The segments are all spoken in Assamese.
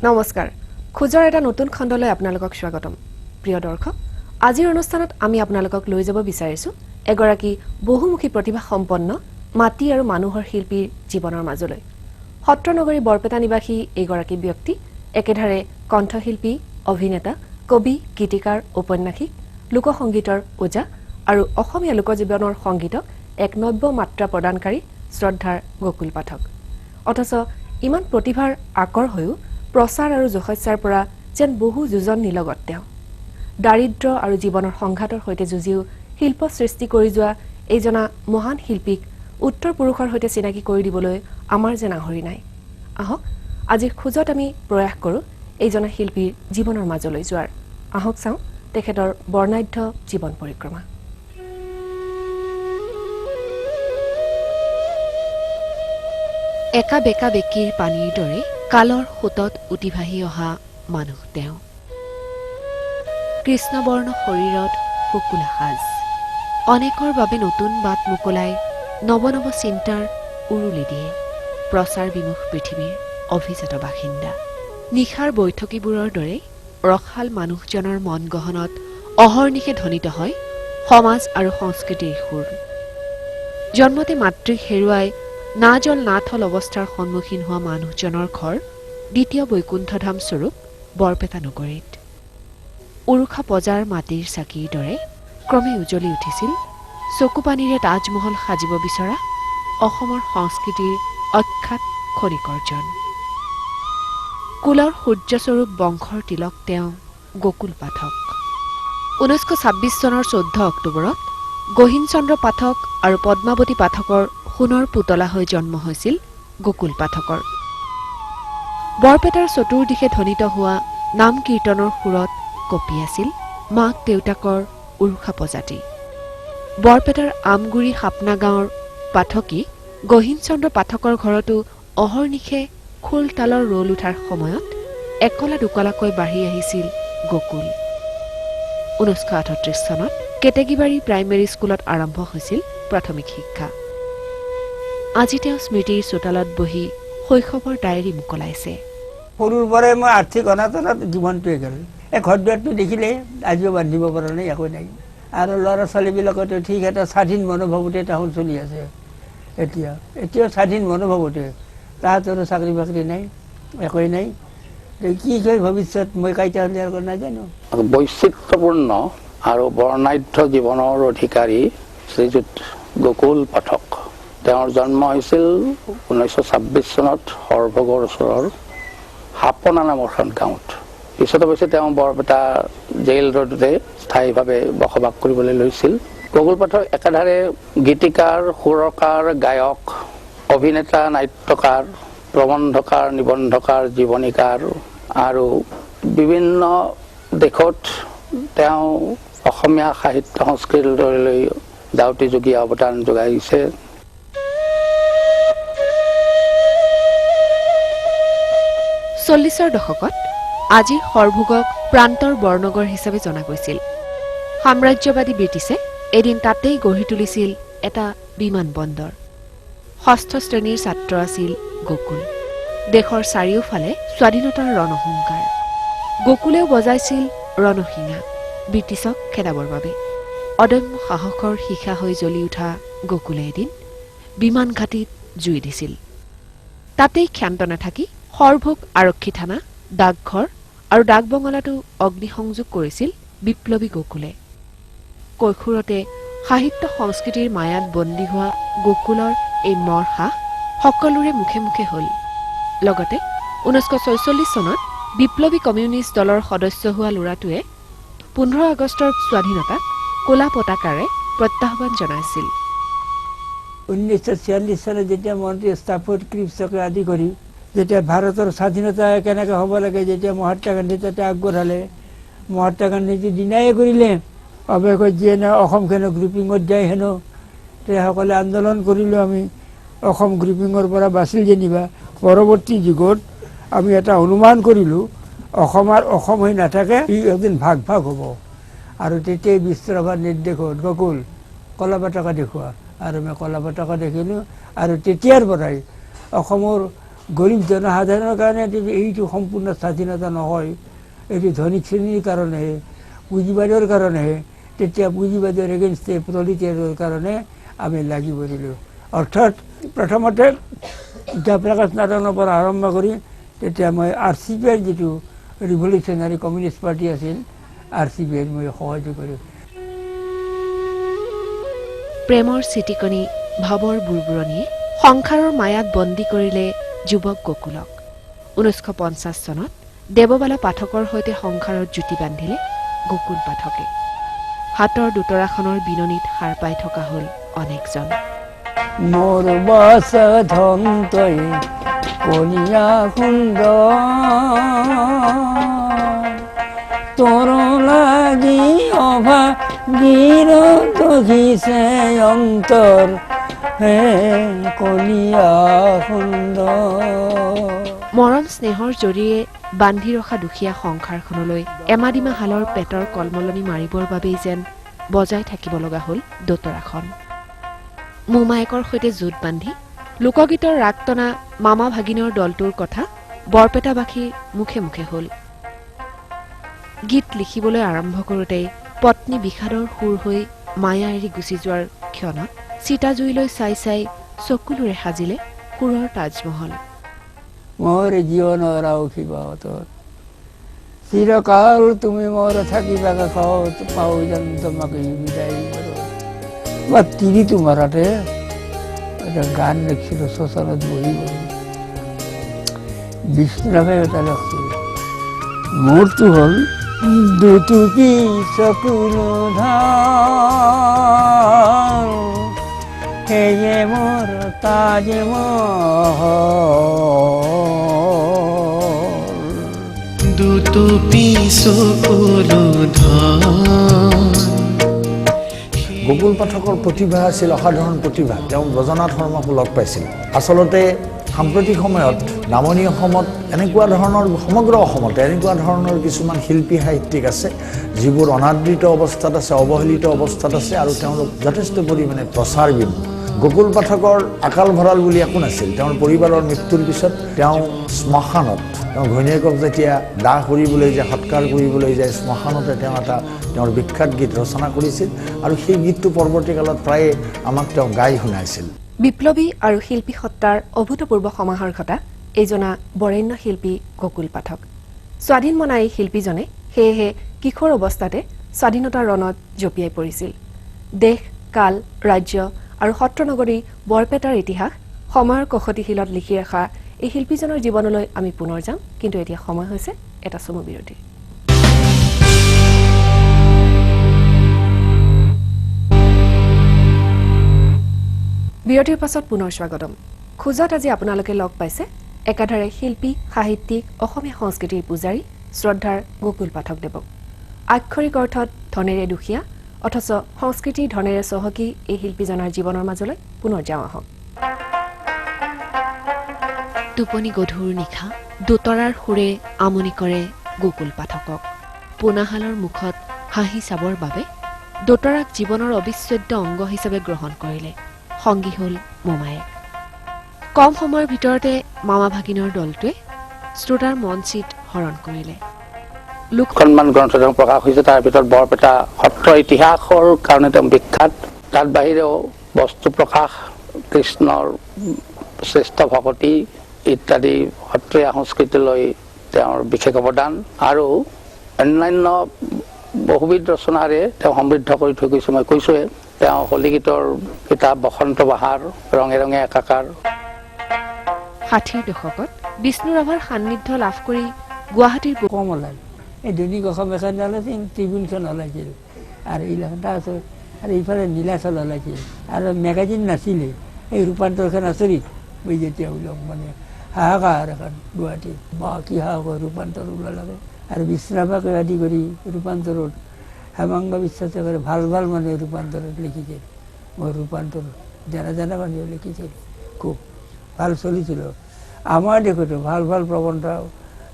নমস্কাৰ খুজৰ এটা নতুন খণ্ডলৈ আপোনালোকক স্বাগতম প্ৰিয় দৰ্শক আজিৰ অনুষ্ঠানত আমি আপোনালোকক লৈ যাব বিচাৰিছো এগৰাকী বহুমুখী প্ৰতিভা সম্পন্ন মাটি আৰু মানুহৰ শিল্পীৰ জীৱনৰ মাজলৈ সত্ৰনগৰী বৰপেটা নিবাসী এগৰাকী ব্যক্তি একেধাৰে কণ্ঠশিল্পী অভিনেতা কবি গীতিকাৰ উপন্যাসিক লোকসংগীতৰ ওজা আৰু অসমীয়া লোকজীৱনৰ সংগীতক এক নব্য মাত্ৰা প্ৰদানকাৰী শ্ৰদ্ধাৰ গকুল পাঠক অথচ ইমান প্ৰতিভাৰ আকৰ হৈও প্ৰচাৰ আৰু জহস্যাৰ পৰা যেন বহু যুজন নিলগত তেওঁ দাৰিদ্ৰ আৰু জীৱনৰ সংঘাতৰ সৈতে যুঁজিও শিল্প সৃষ্টি কৰি যোৱা এইজনা মহান শিল্পীক উত্তৰ পুৰুষৰ সৈতে চিনাকি কৰি দিবলৈ আমাৰ যেন আহৰি নাই আহক আজিৰ খুজত আমি প্ৰয়াস কৰোঁ এইজনা শিল্পীৰ জীৱনৰ মাজলৈ যোৱাৰ আহক চাওঁ তেখেতৰ বৰ্ণাঢ্য জীৱন পৰিক্ৰমা একা বেকা বেকিৰ পানীৰ দৰে কালৰ সোঁতত উটি ভাহি অহা মানুহ তেওঁ কৃষ্ণবৰ্ণ শৰীৰত শুকুলা সাজ অনেকৰ বাবে নতুন বাট মুকলাই নৱ নৱ চিন্তাৰ উৰুলি দিয়ে প্ৰচাৰ বিমুখ পৃথিৱীৰ অভিজাত বাসিন্দা নিশাৰ বৈঠকীবোৰৰ দৰে ৰসাল মানুহজনৰ মন গহনত অহৰ্নিশে ধ্বনিত হয় সমাজ আৰু সংস্কৃতিৰ সুৰ জন্মতে মাতৃক হেৰুৱাই না জল না থল অৱস্থাৰ সন্মুখীন হোৱা মানুহজনৰ ঘৰ দ্বিতীয় বৈকুণ্ঠধাম স্বৰূপ বৰপেটা নগৰীত উৰুখা পজাৰ মাটিৰ চাকিৰ দৰে ক্ৰমে উজ্বলি উঠিছিল চকুপানীৰে তাজমহল সাজিব বিচৰা অসমৰ সংস্কৃতিৰ অখ্যাত খনিকৰ্জন কুলৰ সূৰ্যস্বৰূপ বংশৰ তিলক তেওঁ গকুল পাঠক 1926 চনৰ 14 অক্টোবৰত গহীন চন্দ্ৰ পাঠক আৰু পদ্মাৱতী পাঠকৰ সোণৰ পুতলা হৈ জন্ম হৈছিল গকুল পাঠকৰ বৰপেটাৰ চতুৰ্দিশে ধ্বনিত হোৱা নাম কীৰ্তনৰ সুৰত কপি আছিল মাক দেউতাকৰ উৰুখা পজাতি বৰপেটাৰ আমগুৰি সাপনা গাঁৱৰ পাঠকী গহীন চন্দ্ৰ পাঠকৰ ঘৰতো অহৰ্নিশে খোল তালৰ ৰোল উঠাৰ সময়ত একলা দুকলাকৈ বাঢ়ি আহিছিল গকুল 1938 চনত কেতেকীবাৰী প্ৰাইমেৰী স্কুলত আৰম্ভ হৈছিল প্ৰাথমিক শিক্ষা আজি তেওঁ স্মৃতিৰ চোতালত বহি শৈশৱৰ ডায়েৰী মুকলাইছে সৰুৰ পৰাই মই আৰ্থিক অনাটনত জীৱনটোৱে গ'ল এই ঘৰ দুৱাৰটো দেখিলে আজিও বান্ধিব পৰা নাই একো নাই আৰু ল'ৰা ছোৱালীবিলাকতো ঠিক এটা স্বাধীন মনোভাৱতে তাহোন চলি আছে এতিয়াও স্বাধীন মনোভাৱতে তাহাঁতৰো চাকৰি বাকৰি নাই একোৱেই নাই কি কয় ভৱিষ্যত মই কাইটা হ'লে নাজানো বৈচিত্ৰ্যপূৰ্ণ আৰু বৰ্ণাঢ্য জীৱনৰ অধিকাৰী শ্ৰীযুত গকুল পাঠক তেওঁৰ জন্ম হৈছিল 1926 চনত সৰভোগৰ ওচৰৰ সাপনা নামৰ এখন গাঁৱত পিছতে অৱশ্যে তেওঁ বৰপেটা জেইল ৰোডতে স্থায়ীভাৱে বসবাস কৰিবলৈ লৈছিল গকুল পাঠক একেধাৰে গীতিকাৰ সুৰকাৰ গায়ক অভিনেতা নাট্যকাৰ প্ৰবন্ধকাৰ নিবন্ধকাৰ জীৱনীকাৰ আৰু বিভিন্ন দেশত তেওঁ অসমীয়া সাহিত্য সংস্কৃতিলৈ যাওঁতে যোগী অৱদান যোগাইছে 40ৰ দশকত আজিৰ সৰভোগক প্ৰান্তৰ বৰনগৰ হিচাপে জনা গৈছিল সাম্ৰাজ্যবাদী ব্ৰিটিছে এদিন তাতেই গঢ়ি তুলিছিল এটা বিমান বন্দৰ ষষ্ঠ শ্ৰেণীৰ ছাত্ৰ আছিল গকুল দেশৰ চাৰিওফালে স্বাধীনতাৰ ৰণসংকাৰ গকুলেও বজাইছিল ৰণসিঙা ব্ৰিটিছক খেদাবৰ বাবে অদম্য সাহসৰ শিখা হৈ জ্বলি উঠা গকুলে এদিন বিমান ঘাটিত জুই দিছিল তাতেই ক্ষান্ত নাথাকি সৰভোগ আৰক্ষী থানা ডাকঘৰ আৰু ডাকবঙলাটো অগ্নিসংযোগ কৰিছিল বিপ্লৱী গকুলে কৈশোৰতে সাহিত্য সংস্কৃতিৰ মায়াত বন্দী হোৱা গকুলৰ এই মৰসাহ সকলোৰে মুখে মুখে হ'ল লগতে 1946 চনত বিপ্লৱী কমিউনিষ্ট দলৰ সদস্য হোৱা ল'ৰাটোৱে 15 আগষ্টৰ স্বাধীনতাক ক'লা পতাকাৰে প্ৰত্যাহ্বান জনাইছিল 1946 চনত যেতিয়া মন্ত্ৰী ষ্টাফৰ্ড ক্ৰিপছকে আদি কৰি যেতিয়া ভাৰতৰ স্বাধীনতা কেনেকৈ হ'ব লাগে যেতিয়া মহাত্মা গান্ধী তাতে আগবঢ়ালে মহাত্মা গান্ধীজি দিনাই কৰিলে অৱশেষত যিয়ে অসমখনক গ্ৰুপিঙত যায় হেনো তেওঁসকলে আন্দোলন কৰিলোঁ আমি অসম গ্ৰুপিঙৰ পৰা বাচিল যেনিবা পৰৱৰ্তী যুগত আমি এটা অনুমান কৰিলোঁ অসম হৈ নাথাকে ই একদিন ভাগ ভাগ হ'ব আৰু তেতিয়াই বিশ্বসভাৰ নিৰ্দেশত গকুল কলা পতাকা দেখুওৱা আৰু মই কলা পতাকা দেখিলোঁ আৰু তেতিয়াৰ পৰাই অসমৰ গৰীব জনসাধাৰণৰ কাৰণে এইটো সম্পূৰ্ণ স্বাধীনতা নহয়, এইটো ধনিক শ্ৰেণীৰ কাৰণেহে, পুঁজিবাদৰ কাৰণেহে। তেতিয়া পুঁজিবাদৰ এগেইনষ্টে প্ৰলিটাৰিয়াৰৰ কাৰণে আমি লাগি পৰিলোঁ। অৰ্থাৎ প্ৰথমতে জয়প্ৰকাশ নাৰায়ণৰ পৰা আৰম্ভ কৰি তেতিয়া মই RCPৰ যিটো ৰিভলিউচনাৰী কমিউনিষ্ট পাৰ্টি আছিল, RCPৰ মই সহযোগ কৰোঁ। প্ৰেমৰ চিটিকনি ভাৱৰ বুৰবুৰণিয়ে সংসাৰৰ মায়াত বন্দী কৰিলে যুৱক গকুলক। 1950 চনত দেৱবালা পাঠকৰ সৈতে সংসাৰত জুতি বান্ধিলে গকুল পাঠকে। হাতৰ দুতৰাখনৰ বিননিত সাৰ পাই থকা হ'ল অনেকজন। মোৰ বাস ধন তই কলিয়া সুন্দৰ, তোৰ লাগি অভাগীৰ দহিছে অন্তৰ, হে কলিয়া সুন্দৰ। মৰম স্নেহৰ জৰিয়ে বান্ধি ৰখা দুখীয়া সংসাৰখনলৈ এমাদিমা হালৰ পেটৰ কলমলনি মাৰিবৰ বাবেই যেন বজাই থাকিব লগা হ'ল দোতৰাখন। মোমায়েকৰ সৈতে জোঁট বান্ধি লোকগীতৰ ৰাগ টনা মামা ভাগিনৰ দলটোৰ কথা বৰপেটাবাসীৰ মুখে মুখে হ'ল। গীত লিখিবলৈ আৰম্ভ কৰোঁতেই পত্নী বিষাদৰ সুৰ হৈ মায়া এৰি গুচি যোৱাৰ ক্ষণত চিতাজুইলৈ চাই চাই চকুলোৰে সাজিলে সুৰৰ তাজমহল। মোৰ জীৱনৰ আউসীবাত চিৰকাল তুমি মোৰ থাকিবা কাষত, পাওঁ যেন তোমাকে বিদায় বা তিৰিটো মাৰাতে এটা গান লিখিছিলোঁ শ্মশানত বহি বহি। বিষ্ণুৰাভে এটা লিখিছিল, মোৰটো হ'ল দুটুকি চকুলো ধান, সেয়ে মোৰ তাজমহল। দুটুপি চকুলো ধান। গকুল পাঠকৰ প্ৰতিভা আছিল অসাধাৰণ প্ৰতিভা। তেওঁ ব্ৰজনাথ শৰ্মাকো লগ পাইছিল। আচলতে সাম্প্ৰতিক সময়ত নামনি অসমত এনেকুৱা ধৰণৰ, সমগ্ৰ অসমতে এনেকুৱা ধৰণৰ কিছুমান শিল্পী সাহিত্যিক আছে যিবোৰ অনাদৃত অৱস্থাত আছে, অৱহেলিত অৱস্থাত আছে আৰু তেওঁলোক যথেষ্ট পৰিমাণে প্ৰচাৰ বিমুখ। গকুল পাঠকৰ আকাল ভঁৰাল বুলি একো নাছিল। তেওঁৰ পৰিবাৰৰ মৃত্যুৰ পিছত তেওঁ শ্মশানত, তেওঁ ঘৈণীয়েকক যেতিয়া দাহ কৰিবলৈ যায়, সৎকাৰ কৰিবলৈ যায়, শ্মশানতে তেওঁ এটা তেওঁৰ বিখ্যাত গীত ৰচনা কৰিছিল আৰু সেই গীতটো পৰৱৰ্তীকালত প্ৰায়ে আমাক তেওঁ গাই শুনাইছিল। বিপ্লৱী আৰু শিল্পী সত্তাৰ অভূতপূৰ্ব সমাহাৰ ঘটা এইজনা বৰেণ্য শিল্পী গকুল পাঠক। স্বাধীন মনা এই শিল্পীজনে সেয়েহে কিশোৰ অৱস্থাতে স্বাধীনতাৰ ৰণত জঁপিয়াই পৰিছিল। দেশ, কাল, ৰাজ্য আৰু সত্ৰনগৰী বৰপেটাৰ ইতিহাস সময়ৰ কষটিশীলত লিখি ৰখা এই শিল্পীজনৰ জীৱনলৈ আমি পুনৰ যাম, কিন্তু এতিয়া সময় হৈছে এটা চমু বিৰতিৰ। বিৰতিৰ পাছত পুনৰ স্বাগতম। খোজত আজি আপোনালোকে লগ পাইছে একাধাৰে শিল্পী, সাহিত্যিক, অসমীয়া সংস্কৃতিৰ পূজাৰী শ্ৰদ্ধাৰ গকুল পাঠকদেৱক। আক্ষৰিক অৰ্থত ধনেৰে দুখীয়া অথচ সংস্কৃতিৰ ধনেৰে চহকী এই শিল্পীজনৰ জীৱনৰ মাজলৈ পুনৰ যাওঁ আহক। টোপনি গধুৰ নিশা দোতৰাৰ সুৰে আমনি কৰে গকুল পাঠকক। পোনাশালৰ মুখত হাঁহি চাবৰ বাবে দোতৰাক জীৱনৰ অবিচ্ছেদ্য অংগ হিচাপে গ্ৰহণ কৰিলে। সংগী হ'ল মোমায়েক। কম সময়ৰ ভিতৰতে মামা ভাগিনৰ দলটোৱে শ্ৰোতাৰ মন চিত হৰণ কৰিলে। লোকসন্মান গ্ৰন্থ তেওঁ প্ৰকাশ হৈছে, তাৰ ভিতৰত বৰপেটা সত্ৰ ইতিহাসৰ কাৰণে তেওঁ বিখ্যাত। তাৰ বাহিৰেও বস্তু প্ৰকাশ, কৃষ্ণৰ শ্ৰেষ্ঠ ভকতি ইত্যাদি সত্ৰীয়া সংস্কৃতিলৈ তেওঁৰ বিশেষ অৱদান আৰু অন্যান্য বহুবিধ ৰচনাৰে তেওঁ সমৃদ্ধ কৰি থৈ গৈছে। মই কৈছোৱে, তেওঁ হলিগীতৰ কিতাপ বসন্ত বাহাৰ, ৰঙে ৰঙে একাকাৰ। 60ৰ দশকত বিষ্ণুৰাভাৰ সান্নিধ্য লাভ কৰি গুৱাহাটীৰ কম ওলাল। এই দৈনিক অসম এখন ওলাইছিল, ট্ৰিবিউনখন ওলাইছিল আৰু এইবিলাক তাৰপিছত আৰু ইফালে নীলাচল ওলাইছিল আৰু মেগাজিন নাছিলে। এই ৰূপান্তৰখন আচৰিত মই যেতিয়া ওলাম, মানে হাহাকাৰ এখন গুৱাহাটীত, বা কি হাহাকাৰ ৰূপান্তৰ ওলালে। আৰু বিষ্ণুৰাভাকে আদি কৰি ৰূপান্তৰত হেমাংগ বিশ্বাসে কৰি ভাল ভাল মানুহে ৰূপান্তৰত লিখিছিল। মই ৰূপান্তৰ জানা মানুহে লিখিছিল, খুব ভাল চলিছিল। আমাৰ দেশতো ভাল ভাল প্ৰবন্ধ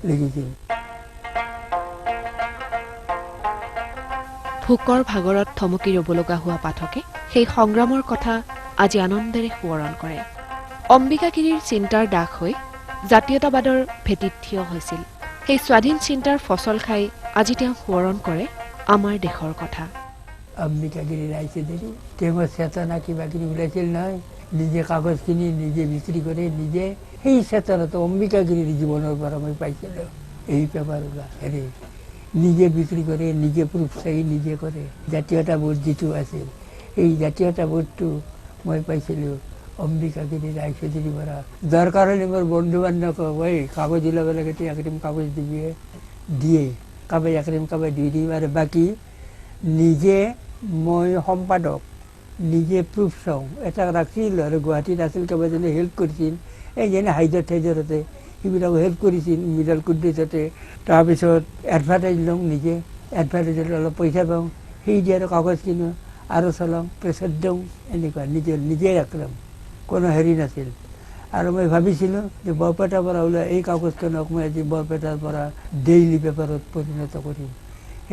লিখিছিল। ভোকৰ ভাগৰত থমকি ৰ'ব লগা হোৱা পাঠকে সেই সংগ্ৰামৰ কথা আজি আনন্দেৰে সোঁৱৰণ কৰে। অম্বিকাগিৰিৰ চিন্তাৰ দাস হৈ জাতীয়তাবাদৰ ভেটিত থিয় হৈছিল সেই স্বাধীন চিন্তাৰ ফচল খাই আজি তেওঁ সোঁৱৰণ কৰে আমাৰ দেশৰ কথা অম্বিকাগিৰি ৰাইচৌধুৰী তেওঁৰ চেতনা কিবা কিবি ওলাইছিল নহয় নিজে কাগজ কিনি নিজে বিক্ৰী কৰে নিজে সেই চেতনাটো অম্বিকাগিৰিৰ জীৱনৰ পৰা মই পাইছিলোঁ এই পেপাৰ ওলা হেৰি নিজে বিক্ৰী কৰে নিজে প্ৰুফ চাই নিজে কৰে জাতীয়তাবোধ যিটো আছিল এই জাতীয়তাবোধটো মই পাইছিলোঁ অম্বিকাগিৰি ৰাইচৌধুৰীৰ পৰা দৰকাৰ হ'লে মোৰ বন্ধু বান্ধৱক কয় কাগজ ওলাব লাগে তুই একদিন কাগজ দিবি দিয়ে কাবাই একদিন কাবাই দি দিম আৰু বাকী নিজে মই সম্পাদক নিজে প্ৰুফ চাওঁ এটা ৰাখিছিল আৰু গুৱাহাটীত আছিল কেইবাজনে হেল্প কৰিছিল এই যেনে হাইজাৰ ঠাইজাৰতে সেইবিলাকো হেল্প কৰিছিল মিডল কুদ্দেশতে তাৰপিছত এডভাৰটাইজ লওঁ নিজে এডভাৰটাইজত অলপ পইচা পাওঁ সেই দিয়ে আৰু কাগজ কিনো আৰু চলাওঁ প্ৰেছত দিওঁ এনেকুৱা নিজে ৰাখলাম কোনো হেৰি নাছিল আৰু মই ভাবিছিলোঁ যে বৰপেটাৰ পৰা ওলাই এই কাগজখনক মই আজি বৰপেটাৰ পৰা ডেইলি পেপাৰত পৰিণত কৰিম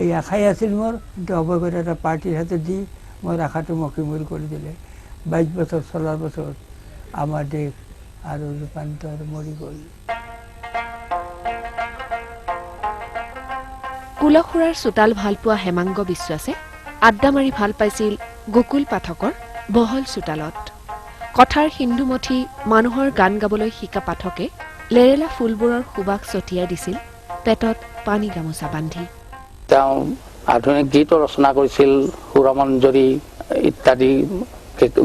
এই আশাই আছিল মোৰ কিন্তু অৱগত এটা পাৰ্টিৰ হাতত দি মোৰ আশাটো মকিমূল কৰি দিলে 22 বছৰ চলাৰ পাছত আমাৰ দেশ আৰু ৰূপান্তৰ মৰি গ'ল কুলসুৰাৰ চোতাল ভালপোৱা হেমাংগ বিশ্বাসে আড্ডা মাৰি ভাল পাইছিল গোকুল পাঠকৰ বহল চোতালত কথাৰ সিন্ধুমথি মানুহৰ গান গাবলৈ শিকা পাঠকে লেৰেলা ফুলবোৰৰ সুবাস ছটিয়াই দিছিল পেটত পানী গামোচা বান্ধি তেওঁ আধুনিক গীত ৰচনা কৰিছিল সুৰমঞ্জৰী ইত্যাদি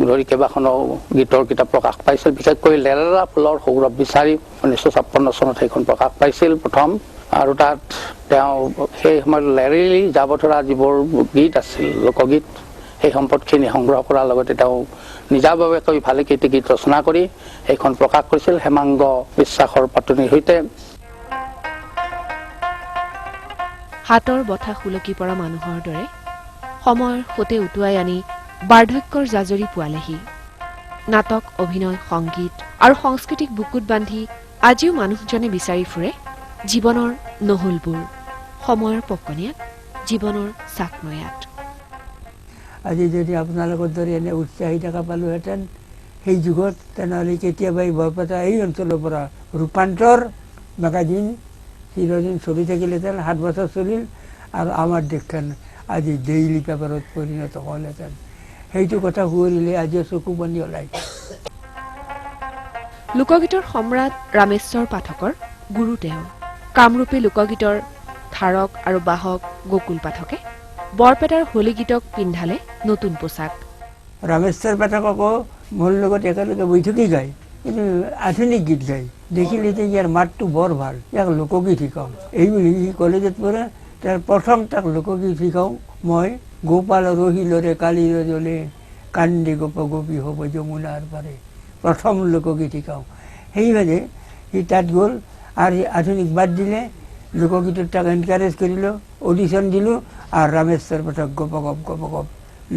ধৰি কেইবাখনো গীতৰ কিতাপ প্ৰকাশ পাইছিল বিশেষকৈ লেৰেলা ফুলৰ সৌৰভ বিচাৰি 1956 চনত সেইখন প্ৰকাশ পাইছিল প্ৰথম আৰু তাত তেওঁ সেই সময়ত লেৰেলি যাব ধৰা যিবোৰ গীত আছিল লোকগীত সেই সম্পদখিনি সংগ্ৰহ কৰাৰ লগতে তেওঁ নিজাভাৱে ভালেকেইটি গীত ৰচনা কৰি সেইখন প্ৰকাশ কৰিছিল হেমাংগ বিশ্বাসৰ পাতনিৰ সৈতে হাতৰ বঠা খুলকি পৰা মানুহৰ দৰে সময়ৰ সতে উটুৱাই আনি বাৰ্ধক্যৰ জাজৰি পোৱালেহি নাটক অভিনয় সংগীত আৰু সংস্কৃতিক বুকুত বান্ধি আজিও মানুহজনে বিচাৰি ফুৰে জীৱনৰ নহলবোৰ সময়ৰ পকনীয়াত জীৱনৰ চাকনৈয়াত আজি যদি আপোনালোকৰ দৰে এনে উৎসাহী থকা পালোহেঁতেন সেই যুগত তেনেহ'লে কেতিয়াবা এই বৰপেটা এই অঞ্চলৰ পৰা ৰূপান্তৰ মেগাজিন চিৰদিন চলি থাকিলেহেঁতেন 7 বছৰ চলিল আৰু আমাৰ দেশখন আজি ডেইলি পেপাৰত পৰিণত হ'লহেঁতেন সেইটো কথা সুঁৱৰিলে আজিও চকু পানী ওলায় লোকগীতৰ সম্ৰাট ৰামেশ্বৰ পাঠকৰ গুৰু তেওঁ কামৰূপী লোকগীতৰ ধাৰক আৰু বাহক গোকুল পাঠকে বৰপেটাৰ হোলী গীতক পিন্ধালে নতুন পোছাক ৰামেশ্বৰ পাঠককো মোৰ লগত একেলগে বৈঠকি গায় কিন্তু আধুনিক গীত গায় দেখিলে যে ইয়াৰ মাতটো বৰ ভাল ইয়াক লোকগীত শিকাওঁ এইবুলি সি কলেজত পঢ়ে তাৰ প্ৰথম তাক লোকগীত শিকাওঁ মই গোপাল ৰহিলৰে কালি ৰজলে কান্দি গোপ গোপী হ'ব যমুনাৰ পাৰে প্ৰথম লোকগীত শিকাওঁ সেইভাগে সি তাত গ'ল আৰু আধুনিক বাদ দিলে লোকগীতত তাক এনকাৰেজ কৰিলোঁ অডিশ্যন দিলোঁ আৰু ৰামেশ্বৰ পাঠক গপ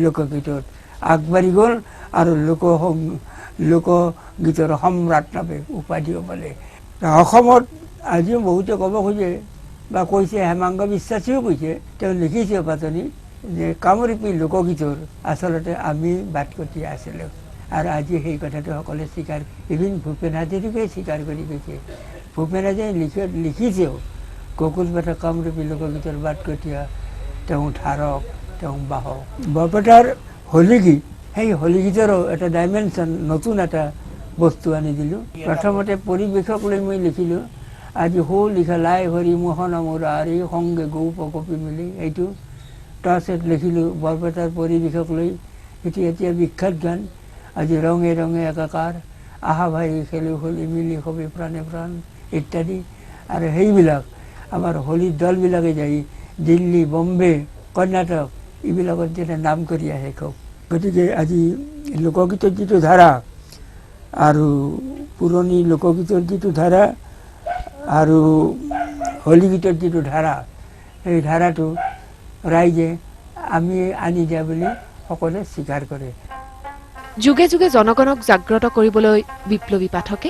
লোকগীতত আগবাঢ়ি গ'ল আৰু লোকগীতৰ সম্ৰাট নামে উপাধিও পালে অসমত আজিও বহুতে ক'ব খোজে বা কৈছে হেমাংগ বিশ্বাসীও কৈছে তেওঁ লিখিছে পাতনি যে কামৰূপী লোকগীতৰ আচলতে আমি বাটকটীয়া আছিলোঁ আৰু আজি সেই কথাটো সকলোৱে স্বীকাৰ ইভিন ভূপেন হাজৰিকাই স্বীকাৰ কৰি গৈছে ভূপেন হাজৰিকাই লিখিছেও গোকুল পাঠক কামৰূপী লোকগীতৰ বাটকটীয়া তেওঁ ধাৰক তেওঁ বাহক বৰপেটাৰ হোলী গীত সেই হোলী গীতৰো এটা ডাইমেনশ্যন নতুন এটা বস্তু আনি দিলোঁ প্ৰথমতে পৰিৱেশক লৈ মই লিখিলোঁ আজি সৌ লিখা লাই হৰি মোহন মোৰ আৰি সংগে গৌপ কপি মিলি এইটো তাৰপিছত লিখিলোঁ বৰপেটাৰ পৰিৱেশক লৈ সেইটো এতিয়া বিখ্যাত গান আজি ৰঙে ৰঙে একাকাৰ আহা ভাই খেলো হোলী মিলি হবি প্ৰাণে প্ৰাণ ইত্যাদি আৰু সেইবিলাক আমাৰ হোলীৰ দলবিলাকে যাই দিল্লী বম্বে কৰ্ণাটক এইবিলাকত যেতিয়া নাম কৰি আহে খুব গতিকে আজি লোকগীতৰ যিটো ধাৰা আৰু পুৰণি লোকগীতৰ যিটো ধাৰা আৰু হোলী গীতৰ যিটো ধাৰা সেই ধাৰাটো ৰাইজে আমি আনি দিয়া বুলি সকলোৱে স্বীকাৰ কৰে যুগে যুগে জনগণক জাগ্ৰত কৰিবলৈ বিপ্লৱী পাঠকে